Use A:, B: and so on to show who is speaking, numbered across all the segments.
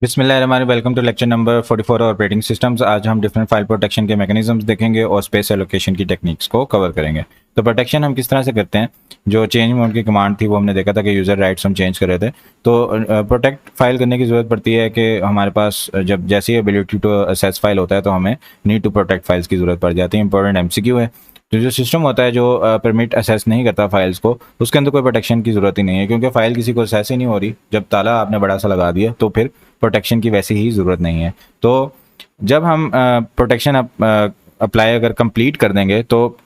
A: बिस्मिल्लाहिर्रहमानिर्रहीम। Welcome to lecture number 44 operating systems. आज हम डिफरेंट फाइल प्रोटेक्शन के मैकेनिज्म्स देखेंगे और स्पेस एलोकेशन की टेक्निक्स को कवर करेंगे। तो प्रोटेक्शन हम किस तरह से करते हैं, जो चेंज मोड की कमांड थी वो हमने देखा था कि यूज़र राइट्स हम चेंज कर रहे थे। तो प्रोटेक्ट फाइल करने की ज़रूरत पड़ती है कि हमारे पास जब जैसी एबिलिटी टू असेस फाइल होता है तो हमें नीड टू प्रोटेक्ट फाइल्स की ज़रूरत पड़ जाती है। इंपॉर्टेंट एमसीक्यू है। तो जो सिस्टम होता है जो परमिट असेस नहीं करता फाइल्स को, उसके अंदर कोई प्रोटेक्शन की ज़रूरत ही नहीं है, क्योंकि फाइल किसी को असेस ही नहीं हो रही। जब ताला आपने बड़ा सा लगा दिया तो फिर प्रोटेक्शन की वैसी ही ज़रूरत नहीं है। तो जब हम प्रोटेक्शन अप्लाई अगर कंप्लीट कर देंगे तो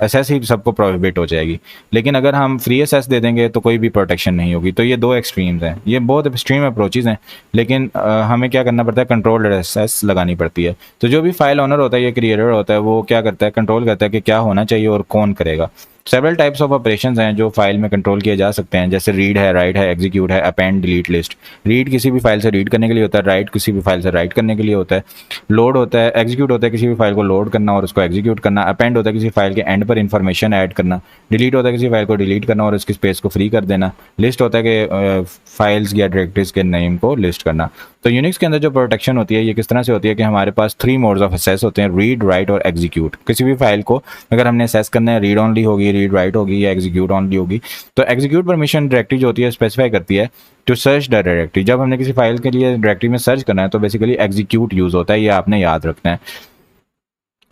A: एसएस ही सबको प्रोहिबिट हो जाएगी। लेकिन अगर हम फ्री एसएस दे देंगे तो कोई भी प्रोटेक्शन नहीं होगी। तो ये दो एक्सट्रीम्स हैं, ये बहुत एक्सट्रीम अप्रोचेज हैं। लेकिन हमें क्या करना पड़ता है, कंट्रोल्ड एसएस लगानी पड़ती है। तो जो भी फाइल ओनर होता है या क्रिएटर होता है वो क्या करता है, कंट्रोल करता है कि क्या होना चाहिए और कौन करेगा। सेवरल टाइप्स ऑफ ऑपरेशंस हैं जो फाइल में कंट्रोल किए जा सकते हैं, जैसे रीड है, राइट है, एग्जीक्यूट है, अपेंड, डिलीट, लिस्ट। रीड किसी भी फाइल से रीड करने के लिए होता है, राइट किसी भी फाइल से राइट करने के लिए होता है, लोड होता है, एग्जीक्यूट होता है किसी भी फाइल को लोड करना और उसको एग्जीक्यूट करना, अपेंड होता है किसी फाइल के एंड पर इंफॉर्मेशन ऐड करना, डिलीट होता है किसी फाइल को डिलीट करना और उसकी स्पेस को फ्री कर देना, लिस्ट होता है कि फाइल्स या डायरेक्टरीज के नेम को लिस्ट करना। तो यूनिक्स के अंदर जो प्रोटेक्शन होती है ये किस तरह से होती है कि हमारे पास 3 मोड्स ऑफ असेस होते हैं, रीड, राइट और एग्जीक्यूट। किसी भी फाइल को अगर हमने असेस करना है, रीड ओनली होगी, रीड राइट होगी या एग्जीक्यूट ओनली होगी। तो एग्जीक्यूट परमिशन डायरेक्टरी जो होती है स्पेसिफाई करती है टू सर्च द डायरेक्टरी। जब हमने किसी फाइल के लिए डायरेक्टरी में सर्च करना है तो बेसिकली एग्जीक्यूट यूज होता है, ये आपने याद रखना है।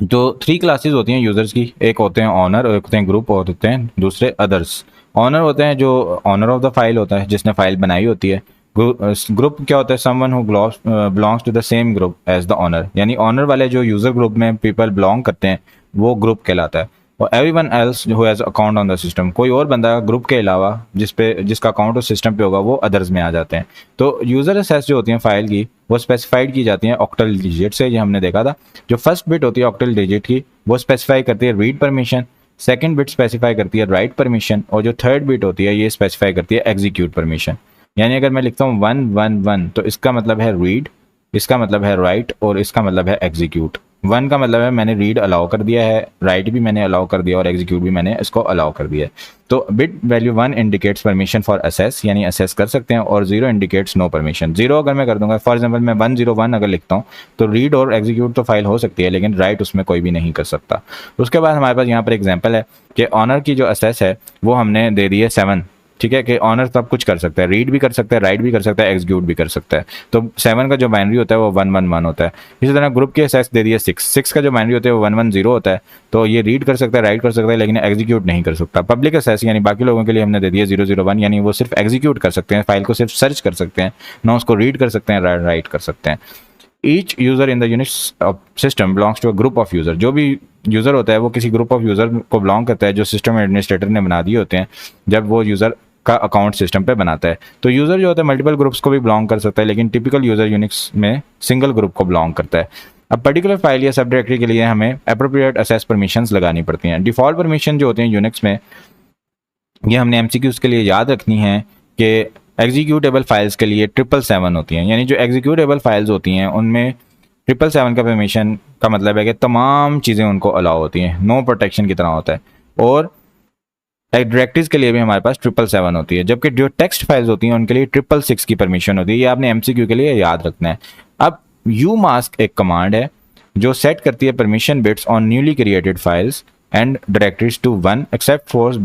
A: जो 3 क्लासेस होती हैं यूजर्स की, एक होते हैं ऑनर, एक होते हैं ग्रुप और होते हैं दूसरे अदर्स। ऑनर होते हैं जो ऑनर ऑफ द फाइल होता है, जिसने फाइल बनाई होती है। ग्रुप क्या होता है, someone who belongs to the same group as the owner, यानी ऑनर वाले जो यूजर ग्रुप में पीपल बिलोंग करते हैं वो ग्रुप कहलाता है। और everyone else who has account on the system, कोई और बंदा ग्रुप के अलावा जिसका अकाउंट उस सिस्टम पे होगा वो अदर्स में आ जाते हैं। तो यूजर असेस जो होती हैं फाइल की वो स्पेसिफाइड की जाती हैं ऑक्टल डिजिट से, ये हमने देखा था। जो फर्स्ट बिट होती है ऑक्टल डिजिट की वो स्पेसिफाई करती है read permission, second bit specify करती है राइट परमिशन और जो थर्ड बिट होती है ये स्पेसिफाई करती है एग्जीक्यूट परमिशन। यानी अगर मैं लिखता हूँ 111 तो इसका मतलब है रीड, इसका मतलब है राइट और इसका मतलब है एग्जीक्यूट। 1 का मतलब है मैंने रीड अलाउ कर दिया है, राइट भी मैंने अलाउ कर दिया और एग्जीक्यूट भी मैंने इसको अलाउ कर दिया है। तो bit value 1 indicates permission for assess, यानी असेस कर सकते हैं, और 0 इंडिकेट्स नो परमिशन। 0 अगर मैं कर दूंगा, फॉर एग्जांपल मैं 101 अगर लिखता हूँ तो रीड और एग्जीक्यूट तो फाइल हो सकती है लेकिन राइट उसमें कोई भी नहीं कर सकता। उसके बाद हमारे पास यहाँ पर एग्जाम्पल है कि ऑनर की जो असेस है वो हमने दे दी है 7। ठीक है, कि ऑनर सब कुछ कर सकता है, रीड भी कर सकता है, राइट भी कर सकता है, एग्जीक्यूट भी कर सकता है। तो 7 का जो बाइनरी होता है वो 111 होता है। इसी तरह ग्रुप की असेस दे दिया 6 का जो बाइनरी होता है वो 110 होता है। तो ये रीड कर सकता है, राइट कर सकता है लेकिन एग्जीक्यूट नहीं कर सकता। पब्लिक असेस यानी बाकी लोगों के लिए हमने दे दिया 001, यानी वो सिर्फ एग्जीक्यूट कर सकते हैं, फाइल को सिर्फ सर्च कर सकते हैं, ना उसको रीड कर सकते हैं, राइट कर सकते हैं। Each user in the Unix system belongs to a group of user. जो भी यूजर होता है वो किसी ग्रुप ऑफ यूजर को बिलोंग करता है जो सिस्टम एडमिनिस्ट्रेटर ने बना दिए होते हैं जब वो यूजर का अकाउंट सिस्टम पे बनाता है। तो यूजर जो होता है मल्टीपल ग्रुप्स को भी बिलोंग कर सकता है, लेकिन टिपिकल यूजर यूनिक्स में सिंगल ग्रुप को बिलोंग करता है। अब पर्टिकुलर फाइल या सब डायरेक्टरी के लिए हमें अप्रोप्रिएट असेस परमिशंस लगानी पड़ती हैं। डिफॉल्ट परमिशन जो होते हैं यूनिक्स में, ये हमने एमसीक्यूज के लिए याद रखनी है कि एग्जीक्यूटेबल फाइल्स के लिए 777 होती हैं। यानी जो एग्जीक्यूटेबल फाइल्स होती हैं उनमें 777 का परमिशन का मतलब है कि तमाम चीज़ें उनको अलाउ होती हैं, नो प्रोटेक्शन की तरह होता है। और डायरेक्टरीज के लिए भी हमारे पास 777 होती है, जबकि जो टेक्स्ट फाइल्स होती हैं उनके लिए 666 की परमिशन होती है। ये आपने एमसीक्यू के लिए याद रखना है। अब यू मास्क एक कमांड है जो सेट करती है permission bits on newly created files and directories to 1 except for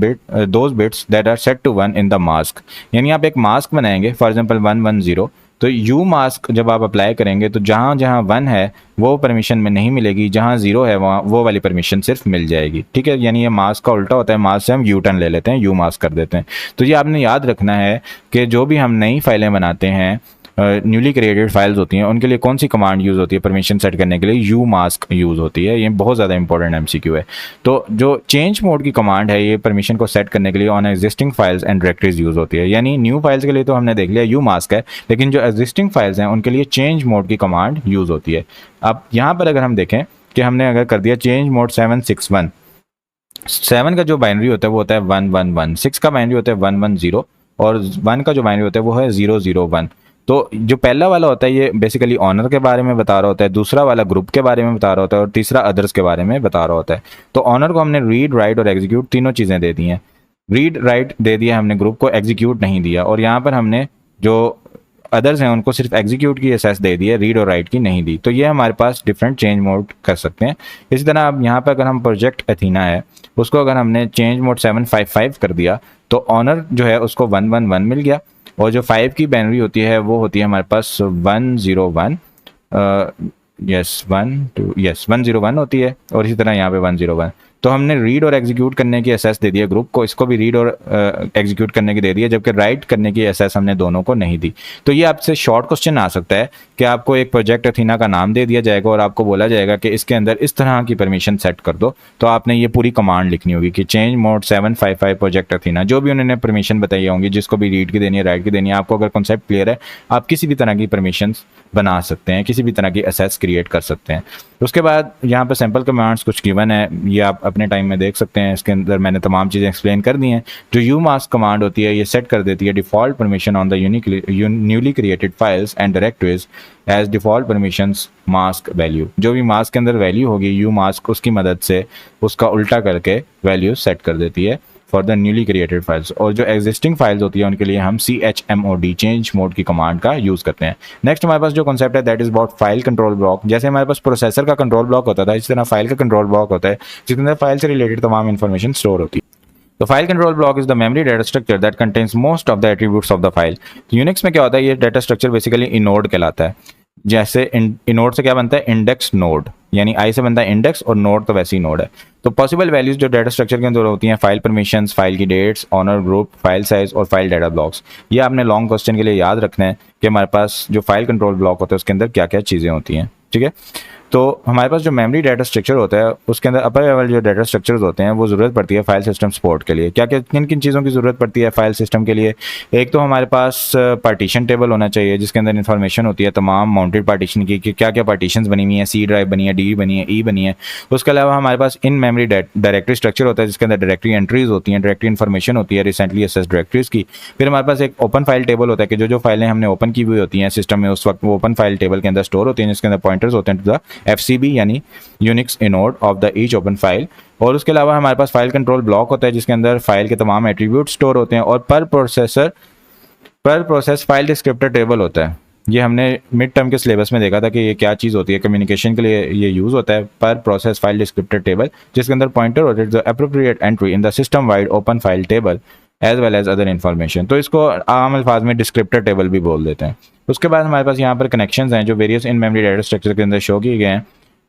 A: those bits that are set to 1 in the mask. यानी आप एक मास्क बनाएंगे, फॉर एग्जांपल 110, तो यू मास्क जब आप अप्लाई करेंगे तो जहाँ जहाँ 1 है वो परमिशन में नहीं मिलेगी, जहाँ 0 है वहाँ वो वाली परमिशन सिर्फ मिल जाएगी। ठीक है, यानी ये मास्क का उल्टा होता है, मास्क से हम यू टर्न ले लेते हैं, यू मास्क कर देते हैं। तो ये आपने याद रखना है कि जो भी हम नई फाइलें बनाते हैं, न्यूली क्रिएटेड फाइल्स होती हैं, उनके लिए कौन सी कमांड यूज़ होती है परमिशन सेट करने के लिए, यू मास्क यूज़ होती है। ये बहुत ज़्यादा इंपॉर्टेंट एमसीक्यू है। तो जो चेंज मोड की कमांड है ये परमिशन को सेट करने के लिए on existing files and directories use होती है। यानी न्यू फाइल्स के लिए तो हमने देख लिया यू मास्क है, लेकिन जो एग्जिस्टिंग फाइल्स हैं उनके लिए चेंज मोड की कमांड यूज़ होती है। अब यहाँ पर अगर हम देखें कि हमने अगर कर दिया चेंज मोड 761, 7 का जो बाइनरी होता है वो होता है 111, 6 का बाइनरी होता है 110 और 1 का जो बाइनरी होता है वो है 001। तो जो पहला वाला होता है ये बेसिकली ऑनर के बारे में बता रहा होता है, दूसरा वाला ग्रुप के बारे में बता रहा होता है और तीसरा अदर्स के बारे में बता रहा होता है। तो ऑनर को हमने रीड, राइट और एग्जीक्यूट तीनों चीज़ें दे दी हैं। रीड राइट दे दिया हमने ग्रुप को, एग्जीक्यूट नहीं दिया। और यहाँ पर हमने जो अदर्स हैं उनको सिर्फ एग्जीक्यूट की एक्सेस दे दी है, रीड और राइट की नहीं दी। तो ये हमारे पास डिफरेंट चेंज मोड कर सकते हैं। इसी तरह अब यहाँ पर अगर हम प्रोजेक्ट एथीना है उसको अगर हमने चेंज मोड 755 कर दिया तो ऑनर जो है उसको 111 मिल गया, और जो 5 की बाइनरी होती है वो होती है हमारे पास 101, यस 101 होती है, और इसी तरह यहाँ पे 101। तो हमने रीड और एग्जीक्यूट करने की एसेस दे दी है ग्रुप को, इसको भी रीड और एग्जीक्यूट करने की दे दी है, जबकि राइट करने की एसेस हमने दोनों को नहीं दी। तो ये आपसे शॉर्ट क्वेश्चन आ सकता है कि आपको एक प्रोजेक्ट अथीना का नाम दे दिया जाएगा और आपको बोला जाएगा कि इसके अंदर इस तरह की परमिशन सेट कर दो, तो आपने ये पूरी कमांड लिखनी होगी कि चेंज मोड 755 प्रोजेक्ट अथीना, जो भी उन्होंने परमिशन बताई होंगी, जिसको भी रीड की देनी है, राइट की देनी है, आपको अगर कॉन्सेप्ट क्लियर है आप किसी भी तरह की परमिशन बना सकते हैं, किसी भी तरह की एसेस क्रिएट कर सकते हैं। उसके बाद यहाँ पर सैम्पल कमांड्स कुछ गिवन है, ये आप अपने टाइम में देख सकते हैं, इसके अंदर मैंने तमाम चीज़ें एक्सप्लेन कर दी हैं। जो यू मास्क कमांड होती है ये सेट कर देती है default permission on the newly created files and directories as default permissions mask value. जो भी मास्क के अंदर वैल्यू होगी यू मास्क उसकी मदद से उसका उल्टा करके वैल्यू सेट कर देती है for the newly created files, और जो एग्जिस्टिंग फाइल्स होती है उनके लिए हम chmod चेंज मोड की कमांड का यूज़ करते हैं। नेक्स्ट हमारे पास जो कॉन्सेप्ट है that is about file control block. जैसे हमारे पास प्रोसेसर का कंट्रोल ब्लॉक होता था, इसी तरह फाइल का कंट्रोल ब्लॉक होता है जिसके अंदर फाइल से रिलेटेड तमाम इन्फॉर्मेशन स्टोर होती है। तो file control block is the memory data structure that contains most of the attributes of the file. Unix में क्या होता है, ये डाटा स्ट्रक्चर बेसिकली इनोड कहलाता है। जैसे इनोड से क्या बनता है, इंडेक्स नोड, यानी आई से बनता है इंडेक्स और नोड तो वैसे ही नोड है। तो पॉसिबल वैल्यूज जो डाटा स्ट्रक्चर के अंदर होती हैं, फाइल परमिशंस, फाइल की dates, owner group, file size और फाइल डाटा ब्लॉक्स। ये आपने लॉन्ग क्वेश्चन के लिए याद रखना है कि हमारे पास जो फाइल कंट्रोल ब्लॉक होता है उसके अंदर क्या क्या चीज़ें होती हैं, ठीक है। तो हमारे पास जो मेमोरी डाटा स्ट्रक्चर होता है उसके अंदर अपर लेवल जो डाटा स्ट्रक्चर्स होते हैं वो ज़रूरत पड़ती है फाइल सिस्टम सपोर्ट के लिए। क्या क्या किन किन चीज़ों की ज़रूरत पड़ती है फाइल सिस्टम के लिए? एक तो हमारे पास पार्टीशन टेबल होना चाहिए जिसके अंदर इन्फॉर्मेशन होती है तमाम माउंटेड पार्टीशन की, कि क्या क्या पार्टीशंस बनी हुई हैं, सी ड्राइव बनी है, डी बनी है, ई बनी है। उसके अलावा हमारे पास इन मेमोरी डायरेक्टरी स्ट्रक्चर होता है जिसके अंदर डायरेक्टरी एंट्रीज होती हैं, डायरेक्टरी इन्फॉर्मेशन होती है रिसेंटली एसेस डायरेक्टरीज की। फिर हमारे पास एक ओपन फाइल टेबल होता है कि जो फाइलें हमने ओपन की हुई होती हैं सिस्टम में उस वक्त वो ओपन फाइल टेबल के अंदर स्टोर होती हैं, जिसके अंदर पॉइंटर्स होते हैं टू द FCB यानी Unix inode of the each open file. और उसके अलावा हमारे पास फाइल कंट्रोल ब्लॉक होता है जिसके अंदर फाइल के तमाम एट्रीब्यूट स्टोर होते हैं, और पर प्रोसेस फाइल डिस्क्रिप्टर टेबल होता है। ये हमने मिड टर्म के सिलेबस में देखा था कि ये क्या चीज़ होती है, कम्युनिकेशन के लिए ये यूज़ होता है पर प्रोसेस फाइल डिस्क्रिप्टर टेबल, जिसके अंदर पॉइंटर होता है the appropriate entry in the system wide open file table as well as other information. तो इसको आम अल्फाज में डिस्क्रिप्टर टेबल भी बोल देते हैं। उसके बाद हमारे पास यहाँ पर कनेक्शंस हैं जो various in memory data structure के अंदर शो किए गए हैं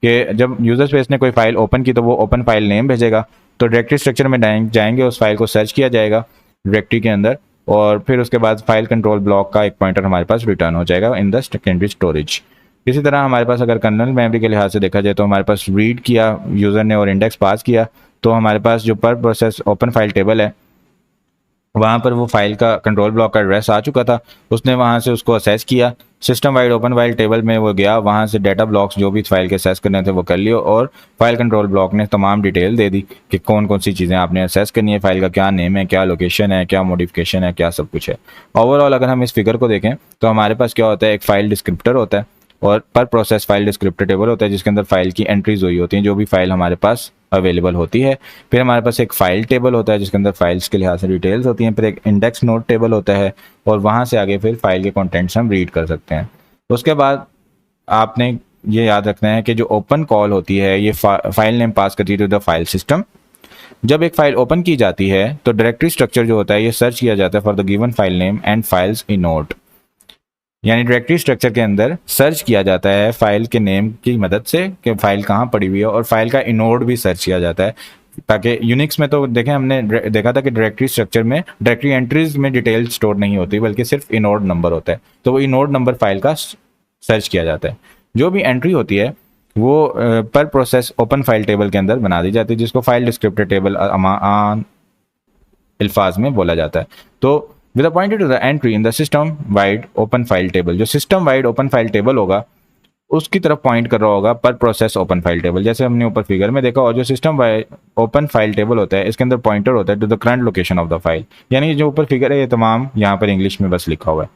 A: कि जब यूजर स्पेस ने कोई फाइल ओपन की तो वो ओपन फाइल नेम भेजेगा, तो डायरेक्टरी स्ट्रक्चर में जाएंगे, उस फाइल को सर्च किया जाएगा डायरेक्टरी के अंदर, और फिर उसके बाद फाइल कंट्रोल ब्लॉक का एक पॉइंटर हमारे पास रिटर्न हो जाएगा इन द सेकेंडरी स्टोरेज। इसी तरह हमारे पास अगर कर्नल मेमोरी के लिहाज से देखा जाए तो हमारे पास रीड किया यूज़र ने और इंडेक्स पास किया, तो हमारे पास जो पर प्रोसेस ओपन फाइल टेबल है वहाँ पर वो फाइल का कंट्रोल ब्लॉक का एड्रेस आ चुका था, उसने वहाँ से उसको असेस किया, system wide open file table में वो गया, वहाँ से डाटा ब्लॉक्स जो भी फाइल के असेस करने थे वो कर लियो, और फाइल कंट्रोल ब्लॉक ने तमाम डिटेल दे दी कि कौन कौन सी चीज़ें आपने असेस करनी है, फाइल का क्या नेम है, क्या लोकेशन है, क्या मॉडिफिकेशन है, क्या सब कुछ है। ओवरऑल अगर हम इस फिगर को देखें तो हमारे पास क्या होता है, एक फाइल डिस्क्रिप्टर होता है और पर प्रोसेस फाइल डिस्क्रिप्टर टेबल होता है जिसके अंदर फाइल की एंट्रीज हुई होती हैं, जो भी फाइल हमारे पास अवेलेबल होती है। फिर हमारे पास एक फाइल टेबल होता है जिसके अंदर फाइल्स के लिहाज से डिटेल्स होती हैं। फिर एक इंडेक्स नोट टेबल होता है और वहाँ से आगे फिर फाइल के कंटेंट्स हम रीड कर सकते हैं। उसके बाद आपने ये याद रखना है कि जो ओपन कॉल होती है ये फाइल नेम पास करती है टू द फाइल सिस्टम। जब एक फाइल ओपन की जाती है तो डायरेक्टरी स्ट्रक्चर जो होता है ये सर्च किया जाता है for the given file name and files inode, यानी डायरेक्टरी स्ट्रक्चर के अंदर सर्च किया जाता है फाइल के नेम की मदद से कि फाइल कहाँ पड़ी हुई है, और फाइल का इनोड भी सर्च किया जाता है, ताकि यूनिक्स में तो देखें हमने देखा था कि डायरेक्टरी स्ट्रक्चर में डायरेक्टरी एंट्रीज में डिटेल स्टोर नहीं होती बल्कि सिर्फ इनोड नंबर होता है, तो वो इनोड नंबर फाइल का सर्च किया जाता है। जो भी एंट्री होती है वो पर प्रोसेस ओपन फाइल टेबल के अंदर बना दी जाती है जिसको फाइल डिस्क्रिप्टर टेबल आम अल्फाज में बोला जाता है। तो with a pointer to the entry in the system wide open file table, जो system wide open file table होगा उसकी तरफ पॉइंट कर रहा होगा पर प्रोसेस ओपन फाइल टेबल, जैसे हमने ऊपर फिगर में देखा। और जो system wide open file table होता है इसके अंदर पॉइंटर होता है to the current location of the file, यानी जो ऊपर फिगर है ये तमाम यहाँ पर इंग्लिश में बस लिखा हुआ है।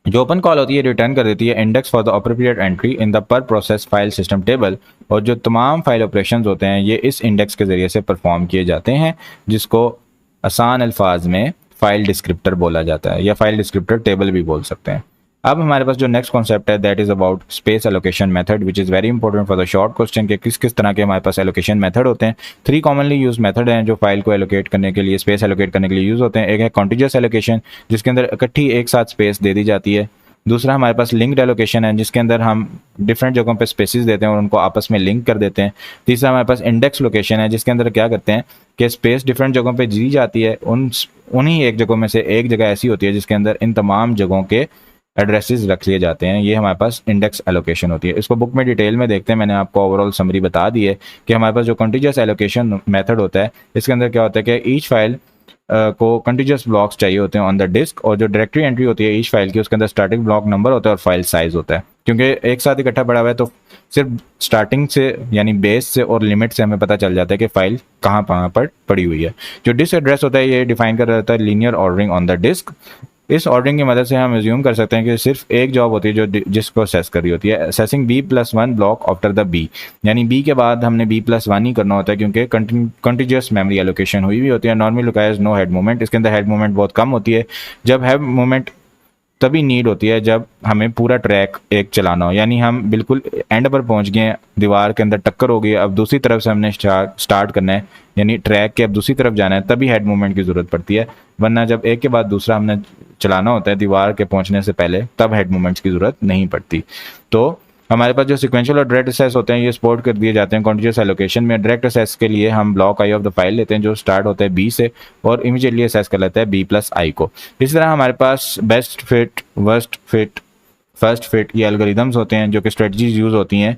A: जो ओपन कॉल होती है रिटर्न कर देती है index for the appropriate entry in the पर प्रोसेस फाइल सिस्टम टेबल, और जो तमाम फाइल ऑपरेशंस होते हैं ये इस इंडेक्स के जरिए से परफॉर्म किए जाते हैं जिसको आसान अल्फाज में फाइल डिस्क्रिप्टर बोला जाता है, या फाइल डिस्क्रिप्टर टेबल भी बोल सकते हैं। अब हमारे पास जो नेक्स्ट कॉन्सेप्ट है that is about space allocation method, which is very important for the short question के किस किस तरह के हमारे पास एलोकेशन मेथड होते हैं। 3 कॉमनली यूज मेथड हैं जो फाइल को एलोकेट करने के लिए, स्पेस एलोकेट करने के लिए यूज होते हैं। एक है कॉन्टिजियस एलोकेशन, जिसके अंदर इकट्ठी एक साथ स्पेस दे दी जाती है। दूसरा हमारे पास लिंक्ड एलोकेशन है, जिसके अंदर हम डिफरेंट जगहों पे स्पेसेस देते हैं और उनको आपस में लिंक कर देते हैं। तीसरा हमारे पास इंडेक्स लोकेशन है, जिसके अंदर क्या करते हैं कि स्पेस डिफरेंट जगहों पे दी जाती है, उन्हीं एक जगहों में से एक जगह ऐसी होती है जिसके अंदर इन तमाम जगहों के एड्रेसेस रख लिए जाते हैं। ये हमारे पास इंडेक्स एलोकेशन होती है। इसको बुक में डिटेल में देखते हैं, मैंने आपको ओवरऑल समरी बता दी है कि हमारे पास जो कंटीजियस एलोकेशन मेथड होता है, इसके अंदर क्या होता है कि ईच फाइल को कंटीजियस ब्लॉक्स चाहिए होते हैं ऑन द डिस्क, और जो डायरेक्टरी एंट्री होती है ईच फाइल की, उसके अंदर स्टार्टिंग ब्लॉक नंबर होता है और फाइल साइज होता है। क्योंकि एक साथ इकट्ठा पड़ा हुआ है तो सिर्फ स्टार्टिंग से यानी बेस से और लिमिट से हमें पता चल जाता है कि फाइल कहाँ कहाँ पर पड़ी हुई है। जो डिस्क एड्रेस होता है ये डिफाइन कर रहता है linear ordering on the disk. इस ऑर्डरिंग की मदद से हम एज्यूम कर सकते हैं कि सिर्फ एक जॉब होती है जो जिसको असेस कर रही होती है, assessing B+1 block after the B, यानी B के बाद हमने B+1 ही करना होता है क्योंकि कंटीजियस मेमोरी एलोकेशन हुई होती है। Normally requires no head movement, इसके अंदर हेड मूवमेंट बहुत कम होती है। जब हेड मूवमेंट तभी नीड होती है जब हमें पूरा ट्रैक एक चलाना हो, यानी हम बिल्कुल एंड पर पहुंच गए, दीवार के अंदर टक्कर हो गई, अब दूसरी तरफ से हमने स्टार्ट करना है, यानी ट्रैक के अब दूसरी तरफ जाना है, तभी हेड मूवमेंट की ज़रूरत पड़ती है। वरना जब एक के बाद दूसरा हमने चलाना होता है दीवार के पहुंचने से पहले, तब हेड मूवमेंट्स की ज़रूरत नहीं पड़ती। तो हमारे पास जो सीक्वेंशियल और डायरेक्ट असेस होते हैं ये सपोर्ट कर दिए जाते हैं कॉन्टिजियस एलोकेशन में। डायरेक्ट असेस के लिए हम block I of the file लेते हैं जो स्टार्ट होता है B से और इमीडिएटली असेस कर लेता है B+I को। इस तरह हमारे पास best fit, worst fit, first fit ये एल्गोरिदम्स होते हैं जो कि स्ट्रेटजीज यूज होती हैं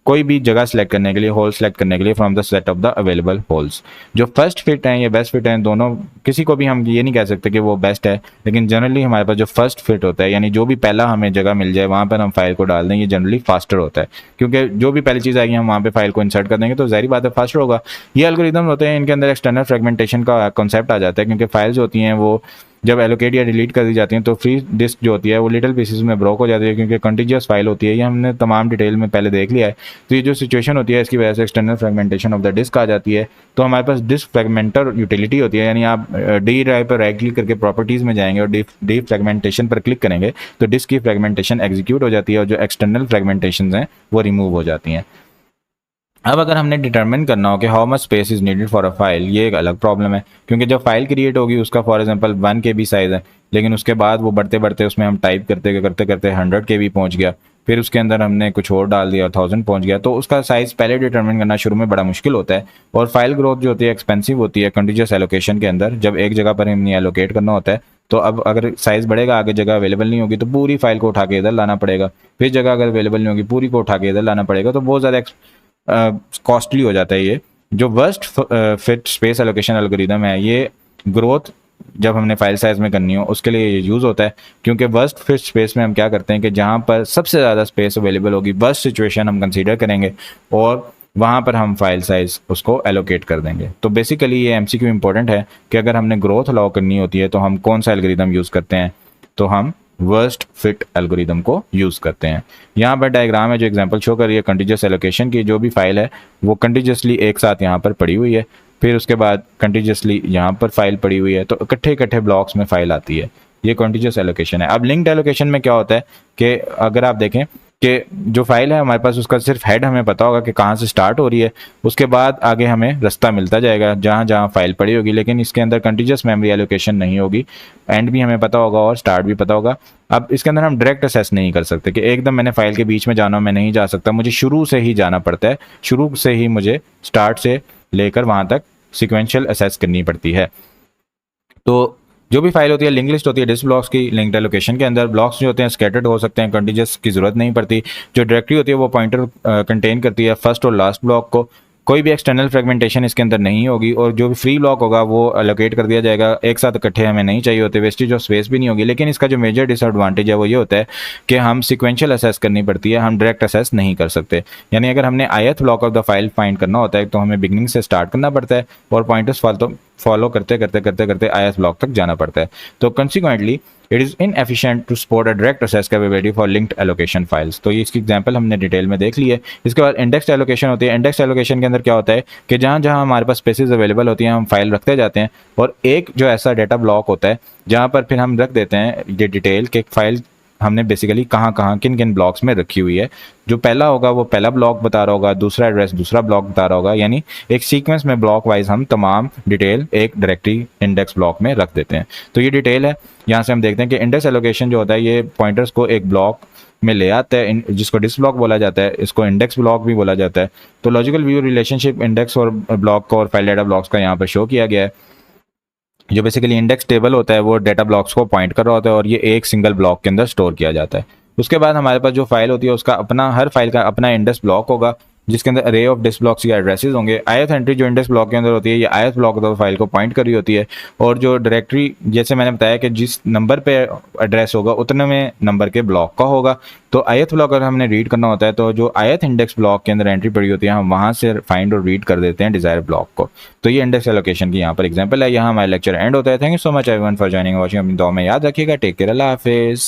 A: कोई भी जगह सेलेक्ट करने के लिए, होल सेलेक्ट करने के लिए from the set of the available holes. जो फर्स्ट फिट हैं या बेस्ट फिट हैं, दोनों किसी को भी हम ये नहीं कह सकते कि वो बेस्ट है, लेकिन जनरली हमारे पास जो फर्स्ट फिट होता है यानी जो भी पहला हमें जगह मिल जाए वहाँ पर हम फाइल को डाल दें, ये जनरली फास्टर होता है। क्योंकि जो भी पहली चीज़ आएगी हम वहाँ पे फाइल को इंसर्ट कर देंगे तो ज़ाहिर बात है फास्टर होगा। ये एल्गोरिदम होते हैं, इनके अंदर एक्सटर्नल फ्रेगमेंटेशन का कॉन्सेप्ट आ जाता है क्योंकि फाइल्स होती हैं वो जब एलोकेट या डिलीट कर दी जाती हैं तो फ्री डिस्क जो होती है वो लिटिल पीसेस में ब्रोक हो जाती है क्योंकि कंटीजियस फाइल होती है। ये हमने तमाम डिटेल में पहले देख लिया है। तो ये जो सिचुएशन होती है इसकी वजह से external fragmentation of the disk आ जाती है। तो हमारे पास डिस्क फ्रेगमेंटर यूटिलिटी होती है, यानी आप डी ड्राइव पर राइट क्लिक करके प्रॉपर्टीज़ में जाएंगे और डी फ्रेगमेंटेशन पर क्लिक करेंगे तो डिस्क की फ्रेगमेंटेशन एग्जीक्यूट हो जाती है और जो एक्सटर्नल फ्रेगमेंटेशन हैं वो रिमूव हो जाती हैं। अब अगर हमने डिटरमिन करना हो कि how much space is needed for a file, ये एक अलग प्रॉब्लम है क्योंकि जब फाइल क्रिएट होगी उसका फॉर एग्जांपल 1 KB साइज़ है, लेकिन उसके बाद वो बढ़ते बढ़ते उसमें हम टाइप करते करते करते 100 KB पहुंच गया, फिर उसके अंदर हमने कुछ और डाल दिया 1000 पहुंच गया, तो उसका साइज़ पहले डिटरमिन करना शुरू में बड़ा मुश्किल होता है और फाइल ग्रोथ जो होती है एक्सपेंसिव होती है कंटीजियस एलोकेशन के अंदर। जब एक जगह पर हमने एलोकेट करना होता है तो अब अगर साइज़ बढ़ेगा, आगे जगह अवेलेबल नहीं होगी तो पूरी फाइल को उठा के इधर लाना पड़ेगा, फिर जगह अगर अवेलेबल नहीं होगी पूरी को उठा के इधर लाना पड़ेगा, तो बहुत ज़्यादा कॉस्टली हो जाता है। ये जो worst fit space allocation algorithm है ये ग्रोथ जब हमने फाइल साइज में करनी हो उसके लिए ये यूज़ होता है क्योंकि वर्स्ट फिट स्पेस में हम क्या करते हैं कि जहाँ पर सबसे ज़्यादा स्पेस अवेलेबल होगी वर्स्ट सिचुएशन हम कंसीडर करेंगे और वहाँ पर हम फाइल साइज उसको एलोकेट कर देंगे। तो बेसिकली ये MCQ इंपॉर्टेंट है कि अगर हमने ग्रोथ अलाउ करनी होती है तो हम कौन सा एल्गोरिदम यूज़ करते हैं, तो हम वर्स्ट फिट एल्गोरिदम को यूज़ करते हैं। यहाँ पर डायग्राम है जो एग्जांपल शो कर रही है कंटीजियस एलोकेशन की। जो भी फाइल है वो कंटीजियसली एक साथ यहाँ पर पड़ी हुई है, फिर उसके बाद कंटीजियसली यहाँ पर फाइल पड़ी हुई है, तो इकट्ठे इकट्ठे ब्लॉक्स में फाइल आती है। ये कंटीजियस एलोकेशन है। अब लिंक्ड एलोकेशन में क्या होता है कि अगर आप देखें कि जो फाइल है हमारे पास उसका सिर्फ हेड हमें पता होगा कि कहाँ से स्टार्ट हो रही है, उसके बाद आगे हमें रास्ता मिलता जाएगा जहाँ जहाँ फाइल पड़ी होगी, लेकिन इसके अंदर कंटीजियस मेमोरी एलोकेशन नहीं होगी। एंड भी हमें पता होगा और स्टार्ट भी पता होगा। अब इसके अंदर हम डायरेक्ट असेस नहीं कर सकते कि एकदम मैंने फाइल के बीच में जाना, मैं नहीं जा सकता, मुझे शुरू से ही जाना पड़ता है, शुरू से ही मुझे स्टार्ट से लेकर वहाँ तक सिक्वेंशियल असेस करनी पड़ती है। तो जो भी फाइल होती है लिंक लिस्ट होती है डिस्क ब्लॉक्स की, लिंक्ड एलोकेशन के अंदर ब्लॉक्स जो होते हैं स्कैटर्ड हो सकते हैं, कंटीजियस की जरूरत नहीं पड़ती। जो डायरेक्टरी होती है वो पॉइंटर कंटेन करती है फर्स्ट और लास्ट ब्लॉक को, कोई भी एक्सटर्नल फ्रेगमेंटेशन इसके अंदर नहीं होगी और जो भी फ्री ब्लॉक होगा वो एलोकेट कर दिया जाएगा। एक साथ इकट्ठे हमें नहीं चाहिए होते, वेस्टेज ऑफ स्पेस भी नहीं होगी। लेकिन इसका जो मेजर डिसएडवांटेज है वो ये होता है कि हम सिक्वेंशियल असेस करनी पड़ती है, हम डायरेक्ट असेस नहीं कर सकते। यानी अगर हमने ith block of the file find करना होता है तो हमें बिगनिंग से स्टार्ट करना पड़ता है और पॉइंटर्स फॉलो करते करते ith ब्लॉक तक जाना पड़ता है। तो consequently it is inefficient to support a direct access capability for linked allocation files. तो ये इसकी एग्जांपल हमने डिटेल में देख ली है। इसके बाद इंडेक्स एलोकेशन होती है। इंडेक्स एलोकेशन के अंदर क्या होता है कि जहाँ जहाँ हमारे पास स्पेसेस अवेलेबल होती हैं हम फाइल रखते जाते हैं, और एक जो ऐसा डेटा ब्लॉक होता है जहाँ पर फिर हम रख देते हैं ये डिटेल कि फाइल हमने बेसिकली कहाँ कहाँ किन किन ब्लॉक्स में रखी हुई है। जो पहला होगा वो पहला ब्लॉक बता रहा होगा, दूसरा एड्रेस दूसरा ब्लॉक बता रहा होगा, यानी एक सीक्वेंस में ब्लॉक वाइज हम तमाम डिटेल एक डायरेक्टरी इंडेक्स ब्लॉक में रख देते हैं। तो ये डिटेल है। यहाँ से हम देखते हैं कि इंडेक्स एलोकेशन जो होता है ये पॉइंटर्स को एक ब्लॉक में ले आता है, जिसको डिस्क ब्लॉक बोला जाता है, इसको इंडेक्स ब्लॉक भी बोला जाता है। तो लॉजिकल व्यू रिलेशनशिप इंडेक्स और ब्लॉक का और फाइल डाटा ब्लॉक्स का यहाँ पर शो किया गया है। जो बेसिकली इंडेक्स टेबल होता है वो डाटा ब्लॉक्स को पॉइंट कर रहा होता है और ये एक सिंगल ब्लॉक के अंदर स्टोर किया जाता है। उसके बाद हमारे पास जो फाइल होती है उसका अपना, हर फाइल का अपना इंडेक्स ब्लॉक होगा जिसके अंदर अरे ऑफ डिस्क ब्लॉक्स या एड्रेसेस होंगे। ith एंट्री जो इंडेक्स ब्लॉक के अंदर होती है ये ith ब्लॉक तो फाइल को पॉइंट कर रही होती है, और जो डायरेक्टरी जैसे मैंने बताया कि जिस नंबर पे एड्रेस होगा उतने में नंबर के ब्लॉक का होगा। तो ith ब्लॉक अगर हमने रीड करना होता है तो जो ith इंडेक्स ब्लॉक के अंदर एंट्री पड़ी होती है हम वहाँ से फाइंड और रीड कर देते हैं डिजायर ब्लॉक को। तो ये इंडेक्स एलोकेशन की यहाँ पर एग्जाम्पल है। यहाँ हमारा लेक्चर एंड होता है। Thank you so much everyone for joining watching. अपनी दुआ में याद रखिएगा। टेक केयर, अल्लाह हाफिज़।